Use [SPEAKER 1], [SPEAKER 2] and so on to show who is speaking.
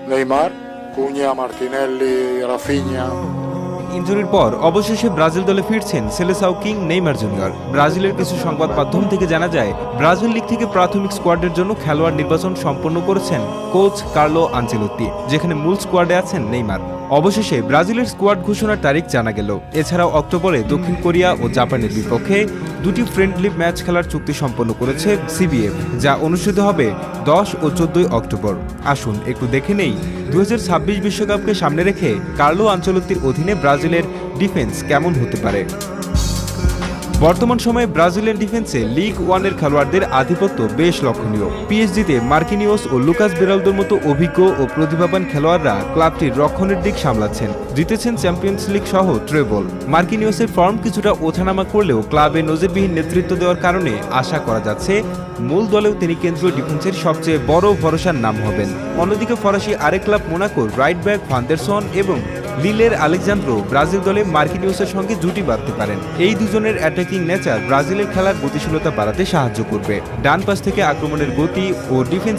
[SPEAKER 1] Neymar, Cunha, Martinelli, Rafinha.
[SPEAKER 2] ইনজুরির পর অবশেষে Brazil দলে ফিরছেন সেলেসাও কিং নেইমার জুনিয়র। ব্রাজিলের কিছু সংবাদ মাধ্যম থেকে জানা যায়, ব্রাজিল লীগ থেকে প্রাথমিক স্কোয়াডের জন্য খেলোয়াড় নির্বাচন সম্পন্ন করেছেন কোচ কার্লো আনচেলোত্তি, যেখানে মূল স্কোয়াডে আছেন নেইমার। অবশেষে ব্রাজিলের স্কোয়াড ঘোষণার তারিখ জানা গেল। এছাড়াও অক্টোবরে দক্ষিণ কোরিয়া ও জাপানের বিপক্ষে দুটি ফ্রেন্ডলি ম্যাচ খেলার চুক্তি সম্পন্ন করেছে সিবিএফ, যা অনুষ্ঠিত হবে 10 ও 14 অক্টোবর। আসুন একটু দেখে নেই 2026 বিশ্বকাপকে সামনে রেখে কার্লো আনচেলোত্তির অধীনে ব্রাজিলের ডিফেন্স কেমন হতে পারে। বর্তমান সময়ে ব্রাজিলিয়ান ডিফেন্সে লিগ ওয়ানের খেলোয়াড়দের আধিপত্য বেশ লক্ষণীয়। পিএসজিতে মার্কিনিওস ও লুকাস বেরালদোর মতো অভিজ্ঞ ও প্রতিভাবান খেলোয়াড়রা ক্লাবটির রক্ষণের দিক সামলাচ্ছেন, জিতেছেন চ্যাম্পিয়ন্স লিগ সহ ট্রেবল। মার্কিনিওসের ফর্ম কিছুটা ওঠানামা করলেও ক্লাবে নজিরবিহীন নেতৃত্ব দেওয়ার কারণে আশা করা যাচ্ছে মূল দলেও তিনি কেন্দ্রীয় ডিফেন্সের সবচেয়ে বড় ভরসার নাম হবেন। অন্যদিকে ফরাসি আরেক ক্লাব মোনাকোর রাইট ব্যাক ফান্ডারসন এবং লিলের আলেকজান্দ্রো ব্রাজিল দলে মার্কিনিওসের সঙ্গে জুটি বাঁধতে পারেন। এই দুজনের অ্যাটাকিং নেচার ব্রাজিলের খেলার গতিশীলতা বাড়াতে সাহায্য করবে। ডান পাশ থেকে আক্রমণের গতি ও ডিফেন্স